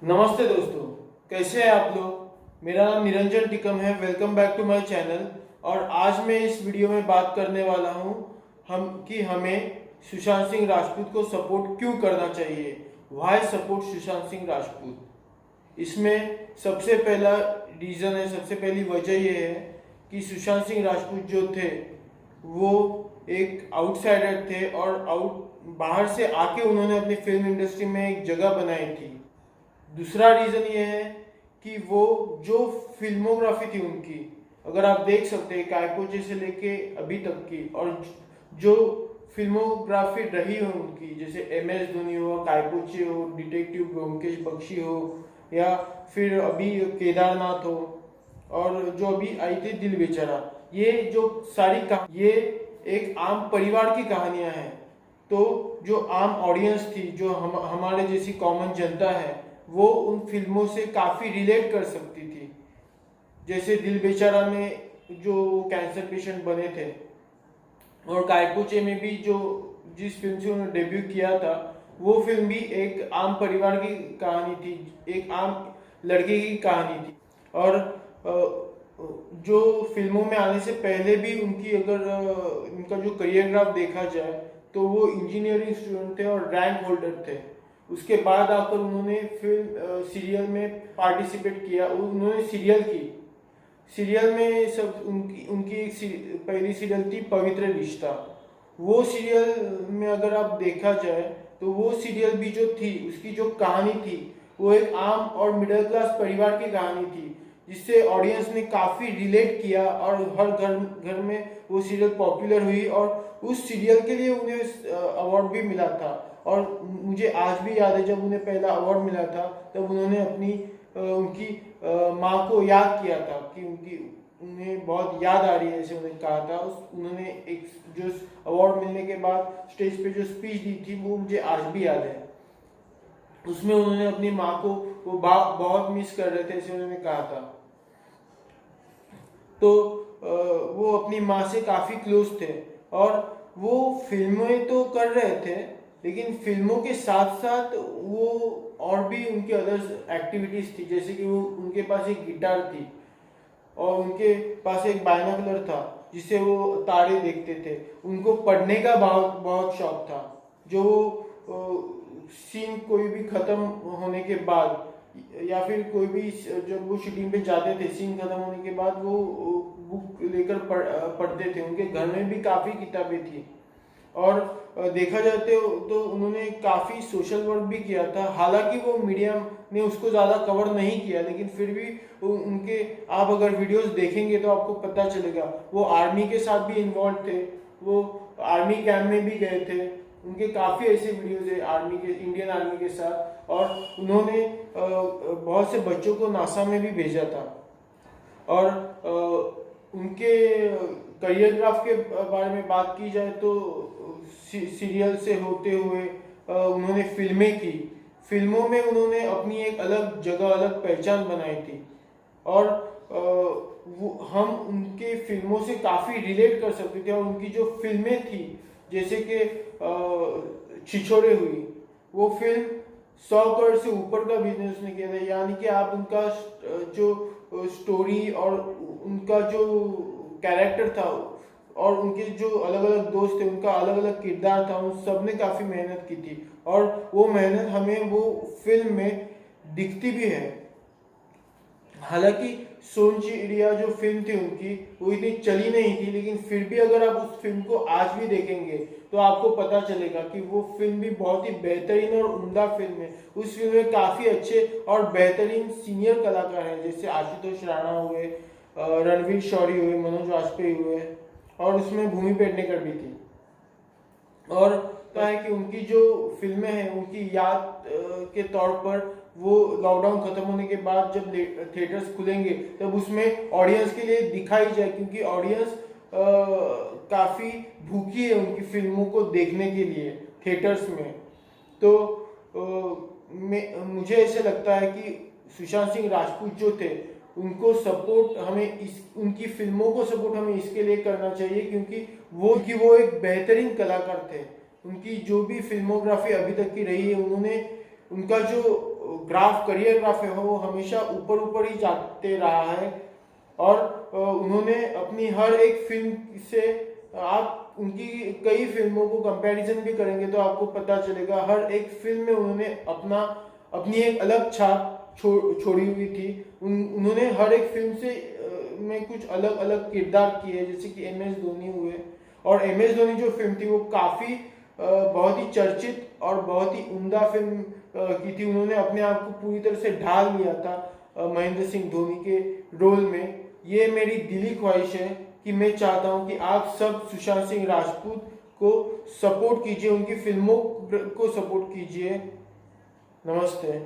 नमस्ते दोस्तों, कैसे हैं आप लोग। मेरा नाम निरंजन टिकम है। Welcome back to my channel. और आज मैं इस वीडियो में बात करने वाला हूं हमें सुशांत सिंह राजपूत को सपोर्ट क्यों करना चाहिए। Why support Sushant Singh Rajput. इसमें सबसे पहला रीज़न है, सबसे पहली वजह यह है कि सुशांत सिंह राजपूत जो थे वो एक आउटसाइडर थे और बाहर से आके उन्होंने अपनी फिल्म इंडस्ट्री में एक जगह बनाई थी। दूसरा रीज़न ये है कि वो जो फिल्मोग्राफी थी उनकी, अगर आप देख सकते हैं कायपोचे से लेके अभी तक की, और जो फिल्मोग्राफी रही हो उनकी, जैसे MS धोनी हो, कायपोचे हो, डिटेक्टिव ब्योमकेश बख्शी हो, या फिर अभी केदारनाथ हो, और जो अभी आई थी दिल बेचारा, ये जो सारी ये एक आम परिवार की कहानियां हैं। तो जो आम ऑडियंस थी, जो हमारे जैसी कॉमन जनता है, वो उन फिल्मों से काफ़ी रिलेट कर सकती थी। जैसे दिल बेचारा में जो कैंसर पेशेंट बने थे, और कायपोचे में भी जो जिस फिल्म से उन्होंने डेब्यू किया था, वो फिल्म भी एक आम परिवार की कहानी थी, एक आम लड़के की कहानी थी। और जो फिल्मों में आने से पहले भी उनका जो करियर ग्राफ देखा जाए तो वो इंजीनियरिंग स्टूडेंट थे और रैंक होल्डर थे। उसके बाद आकर उन्होंने फिल्म सीरियल में पार्टिसिपेट किया। उन्होंने सीरियल में सब उनकी एक पहली सीरियल थी पवित्र रिश्ता। वो सीरियल में अगर आप देखा जाए तो वो सीरियल भी जो थी, उसकी जो कहानी थी, वो एक आम और मिडिल क्लास परिवार की कहानी थी, जिससे ऑडियंस ने काफ़ी रिलेट किया और हर घर में वो सीरियल पॉपुलर हुई। और उस सीरियल के लिए उन्हें अवार्ड भी मिला था। और मुझे आज भी याद है, जब उन्हें पहला अवार्ड मिला था तब उन्होंने उनकी माँ को याद किया था कि उन्हें बहुत याद आ रही है, ऐसे उन्हें कहा था। उन्होंने एक जो अवार्ड मिलने के बाद स्टेज पे जो स्पीच दी थी, वो मुझे आज भी याद है। उसमें उन्होंने अपनी माँ को वो बहुत मिस कर रहे थे, ऐसे उन्होंने कहा था। तो वो अपनी माँ से काफ़ी क्लोज थे, और वो फिल्में तो कर रहे थे, लेकिन फिल्मों के साथ साथ वो और भी उनकी अदर एक्टिविटीज़ थी। जैसे कि वो उनके पास एक गिटार थी, और उनके पास एक बायनोकुलर था जिससे वो तारे देखते थे। उनको पढ़ने का बहुत बहुत शौक था। जो सीन कोई भी ख़त्म होने के बाद, या फिर कोई भी जब वो शूटिंग पे जाते थे, सीन खत्म होने के बाद वो बुक लेकर पढ़ते थे। उनके घर में भी काफ़ी किताबें थी। और देखा जाते तो उन्होंने काफ़ी सोशल वर्क भी किया था। हालांकि वो मीडिया ने उसको ज़्यादा कवर नहीं किया, लेकिन फिर भी उनके आप अगर वीडियोस देखेंगे तो आपको पता चलेगा वो आर्मी के साथ भी इन्वॉल्व थे। वो आर्मी कैंप में भी गए थे। उनके काफ़ी ऐसे वीडियोस है इंडियन आर्मी के साथ। और उन्होंने बहुत से बच्चों को नासा में भी भेजा था। और उनके करियर ग्राफ के बारे में बात की जाए तो सीरियल से होते हुए उन्होंने फिल्में की। फिल्मों में उन्होंने अपनी एक अलग जगह, अलग पहचान बनाई थी। और हम उनके फिल्मों से काफ़ी रिलेट कर सकते थे। और उनकी जो फिल्में थी, जैसे कि छिछोरे हुई, वो फिल्म 100 करोड़ से ऊपर का बिजनेस उसने किया था। यानी कि आप उनका जो स्टोरी और उनका जो कैरेक्टर था, और उनके जो अलग अलग दोस्त थे, उनका अलग अलग किरदार था, उन सब ने काफ़ी मेहनत की थी। और वो मेहनत हमें वो फिल्म में दिखती भी है। हालांकि सोनचिड़िया जो फिल्म थी उनकी, वो इतनी चली नहीं थी, लेकिन फिर भी अगर आप उस फिल्म को आज भी देखेंगे तो आपको पता चलेगा कि वो फिल्म भी बहुत ही बेहतरीन और उम्दा फिल्म है। उस फिल्म में काफ़ी अच्छे और बेहतरीन सीनियर कलाकार हैं, जैसे आशुतोष राणा हुए, रणवीर शौरी हुए, मनोज वाजपेयी हुए, और उसमें भूमि पेडनेकर भी थी। और है कि उनकी जो फिल्में हैं, उनकी याद के तौर पर वो लॉकडाउन खत्म होने के बाद जब थिएटर्स खुलेंगे तब उसमें ऑडियंस के लिए दिखाई जाए, क्योंकि ऑडियंस काफ़ी भूखी है उनकी फिल्मों को देखने के लिए थिएटर्स में। तो मुझे ऐसे लगता है कि सुशांत सिंह राजपूत जो थे, उनको सपोर्ट हमें उनकी फिल्मों को सपोर्ट हमें इसके लिए करना चाहिए क्योंकि वो एक बेहतरीन कलाकार थे। उनकी जो भी फिल्मोग्राफी अभी तक की रही है, उनका जो करियर ग्राफ है वो हमेशा ऊपर ऊपर ही जाते रहा है। और उन्होंने अपनी हर एक फिल्म से, आप उनकी कई फिल्मों को कंपैरिजन भी करेंगे तो आपको पता चलेगा हर एक फिल्म में उन्होंने अपनी एक अलग छाप छोड़ी हुई थी। उन्होंने हर एक फिल्म से में कुछ अलग अलग किरदार किए, जैसे कि MS धोनी हुए। और MS धोनी जो फिल्म थी वो काफ़ी बहुत ही चर्चित और बहुत ही उम्दा फिल्म की थी। उन्होंने अपने आप को पूरी तरह से ढाल लिया था महेंद्र सिंह धोनी के रोल में। ये मेरी दिली ख्वाहिश है कि मैं चाहता हूं कि आप सब सुशांत सिंह राजपूत को सपोर्ट कीजिए, उनकी फिल्मों को सपोर्ट कीजिए। नमस्ते।